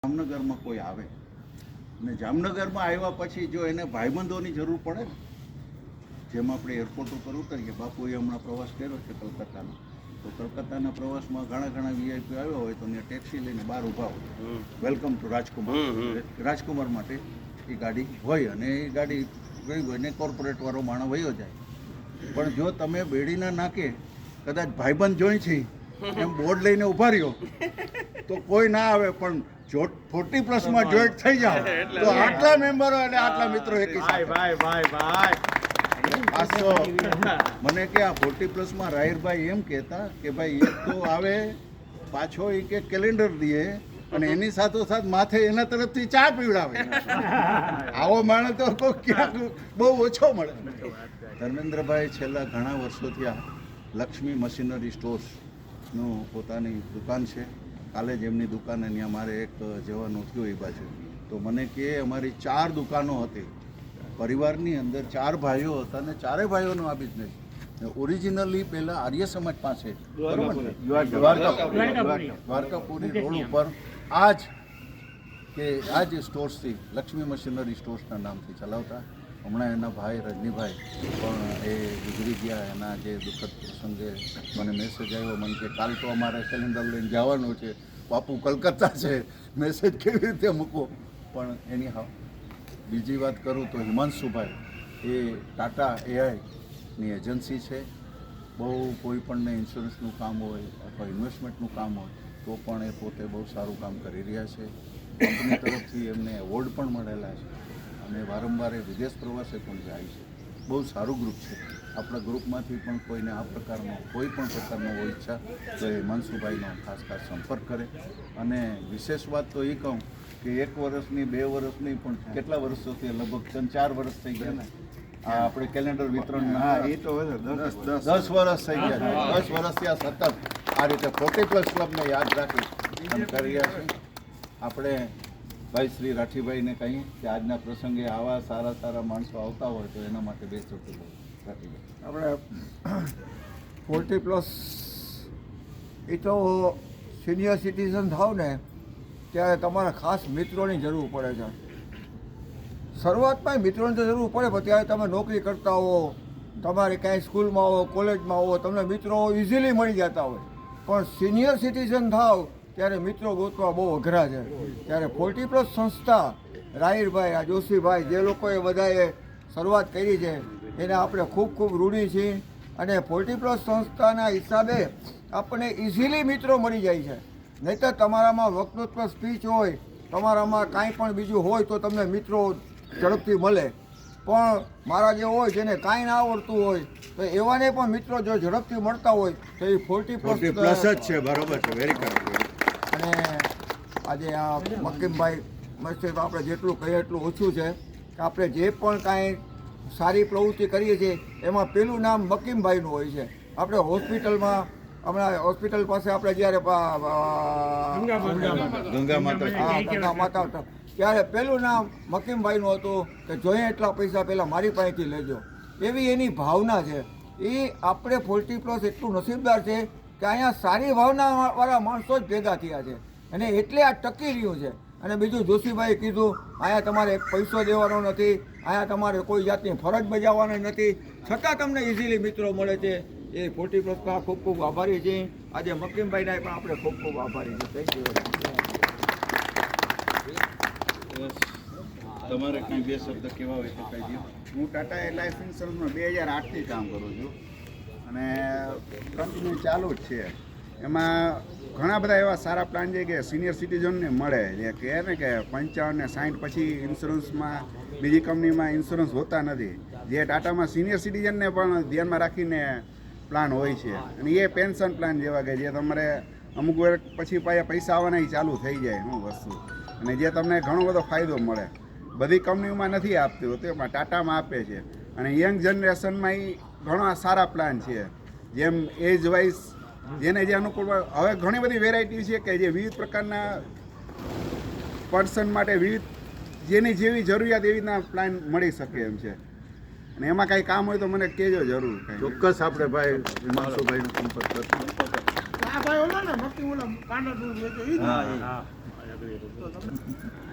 જામનગરમાં કોઈ આવે અને જામનગરમાં આવ્યા પછી જો એને ભાઈબંધોની જરૂર પડે ને, જેમ આપણે એરપોર્ટ ઉપર ઉતરીએ, બાપુએ હમણાં પ્રવાસ કર્યો છે કલકત્તાનો, તો કલકત્તાના પ્રવાસમાં ઘણા વીઆઈપી આવ્યા હોય તો ત્યાં ટેક્સી લઈને બહાર ઊભા હોય, વેલકમ ટુ રાજકુમાર. રાજકુમાર માટે એ ગાડી હોય અને એ ગાડી ગઈ હોય ને કોર્પોરેટવાળો માણસ વયો જાય. પણ જો તમે બેડીના નાકે કદાચ ભાઈબંધ જોઈ છે એમ બોર્ડ લઈને ઊભા રહ્યો તો કોઈ ના આવે, પણ 40+ જોઈન્ટ થઈ જાવ તો આટલા મેમ્બરો અને આટલા મિત્રો એકી મને કે આ 40+ રાહિરભાઈ એમ કહેતા કે ભાઈ એક તો આવે પાછો એ કે કેલેન્ડર દે અને એની સાથોસાથ માથે એના તરફથી ચા પીવડાવે. આવો માણસ તો ક્યાંક બહુ ઓછો મળે. ધર્મેન્દ્રભાઈ છેલ્લા ઘણા વર્ષોથી આ લક્ષ્મી મશીનરી સ્ટોર્સનું પોતાની દુકાન છે. કાલે જ એમની દુકાને ત્યાં મારે એક જવાનું થયું એ બાજુ, તો મને કે અમારી 4 દુકાનો હતી, પરિવારની અંદર 4 ભાઈઓ હતા અને 4 ભાઈઓનો આ બિઝનેસ ઓરિજિનલી પહેલાં આર્ય સમાજ પાસે દ્વારકાપુરી રોડ ઉપર આ જ સ્ટોર્સથી લક્ષ્મી મશીનરી સ્ટોર્સના નામથી ચલાવતા. હમણાં એના ભાઈ રજનીભાઈ પણ એ ગુજરી ગયા. એના જે દુઃખદ પ્રસંગે મને મેસેજ આવ્યો, મને કે કાલ તો અમારે કેલેન્ડર લઈને જવાનું છે, બાપુ કલકત્તા છે, મેસેજ કેવી રીતે મૂકવો. પણ એની હા બીજી વાત કરું તો હિમાંશુભાઈ એ ટાટા એઆઈની એજન્સી છે. બહુ કોઈ પણને ઇન્સ્યોરન્સનું કામ હોય અથવા ઇન્વેસ્ટમેન્ટનું કામ હોય તો પણ એ પોતે બહુ સારું કામ કરી રહ્યા છે. કંપની તરફથી એમને એવોર્ડ પણ મળેલા છે અને વારંવાર વિદેશ પ્રવાસે પણ જાય છે. બહુ સારું ગ્રુપ છે. આપણા ગ્રુપમાંથી પણ કોઈને આ પ્રકારનો કોઈ પણ પ્રકારનો હોય ઈચ્છા તો એ હિમાંશુભાઈનો ખાસ સંપર્ક કરે. અને વિશેષ વાત તો એ કહું કે 1 વર્ષની 2 વર્ષની પણ કેટલા વર્ષોથી લગભગ 3-4 વર્ષ થઈ ગયા ને આ આપણે કેલેન્ડર વિતરણ. હા, એ તો 10 વર્ષ થઈ ગયા. 10 વર્ષથી આ સતત આ રીતે 40+ ક્લબને યાદ રાખી અને કરી રહ્યા છે. આપણે ભાઈ શ્રી રાઠીભાઈને કહીએ કે આજના પ્રસંગે આવા સારા માણસો આવતા હોય તો એના માટે 2 શબ્દ રાઠીભાઈ. આપણે 40+ એ તો સિનિયર સિટીઝન થાવ ને ત્યારે તમારા ખાસ મિત્રોની જરૂર પડે છે. શરૂઆતમાં મિત્રોની તો જરૂર પડે, પણ ત્યારે તમે નોકરી કરતા હો, તમારે ક્યાંય સ્કૂલમાં હો, કોલેજમાં હો, તમને મિત્રો ઇઝીલી મળી જતા હોય. પણ સિનિયર સિટીઝન થાવ ત્યારે મિત્રો ગોતવા બહુ અઘરા છે. ત્યારે 40+ સંસ્થા રાહિરભાઈ, આ જોશીભાઈ, જે લોકોએ બધાએ શરૂઆત કરી છે એને આપણે ખૂબ ઋણી છીએ. અને 40+ સંસ્થાના હિસાબે આપણને ઇઝીલી મિત્રો મળી જાય છે. નહીંતર તમારામાં વક્તૃત્વ સ્પીચ હોય, તમારામાં કાંઈ પણ બીજું હોય તો તમને મિત્રો ઝડપથી મળે. પણ મારા જે હોય જેને કાંઈ ના આવડતું હોય તો એવાને પણ મિત્રો જો ઝડપથી મળતા હોય તો એ 40+ જ છે. બરોબર છે, વેરી કરેક્ટ. અને આજે આ મકીમભાઈ મસ્ત તો આપણે જેટલું કહીએ એટલું ઓછું છે કે આપણે જે પણ કાંઈ સારી પ્રવૃત્તિ કરીએ છીએ એમાં પેલું નામ મકીમભાઈનું હોય છે. આપણે હોસ્પિટલમાં હમણાં હોસ્પિટલ પાસે આપણે જ્યારે ગંગા માતા ત્યારે પેલું નામ મકીમભાઈનું હતું કે જોઈએ એટલા પૈસા પહેલાં મારી પાસેથી લેજો. એવી એની ભાવના છે. એ આપણે 40+ એટલું નસીબદાર છે કે અહીંયા સારી ભાવનાવાળા માણસો જ ભેગા થયા છે અને એટલે આ ટકી રહ્યું છે. અને બીજું જોશીભાઈએ કીધું, અહીંયા તમારે એક પૈસો દેવાનો નથી, અહીંયા તમારે કોઈ જાતની ફરજ બજાવવાની નથી, છતાં તમને ઇઝીલી મિત્રો મળે છે. એ 40+ ખૂબ આભારી છે. આજે મકીમભાઈના પણ આપણે ખૂબ આભારી છે. Thank you. તમારે કંઈ 2 શબ્દ કેવા હોય તો કહી દો. હું ટાટા લાઈફ ઇન્સ્યોરન્સમાં 2008થી કામ કરું છું અને કન્ટિન્યુ ચાલુ જ છે. એમાં ઘણા બધા એવા સારા પ્લાન છે કે સિનિયર સિટીઝનને મળે, જે કહે ને કે 55 ને 60 પછી ઇન્સ્યોરન્સમાં બીજી કંપનીમાં ઇન્સ્યોરન્સ હોતા નથી. જે ટાટામાં સિનિયર સિટીઝનને પણ ધ્યાનમાં રાખીને પ્લાન હોય છે. અને એ પેન્શન પ્લાન જેવા કે જે તમારે અમુક વર્ષ પછી પૈસા આવવાના ચાલુ થઈ જાય શું વસ્તુ, અને જે તમને ઘણો બધો ફાયદો મળે. બધી કંપનીઓમાં નથી આપતી હોતી, એમાં ટાટામાં આપે છે. અને યંગ જનરેશનમાં એ ઘણા સારા પ્લાન છે. જેમ એજ વાઇઝ જેને જે અનુકૂળ. હવે ઘણી બધી વેરાયટી છે કે જે વિવિધ પ્રકારના પર્સન માટે વિવિધ જેની જેવી જરૂરિયાત એવી રીતના પ્લાન મળી શકે એમ છે. અને એમાં કાંઈ કામ હોય તો મને કહેજો જરૂર. ચોક્કસ આપણે ભાઈ હિમાંશુભાઈનો સંપર્ક કરશું. કરીએ તો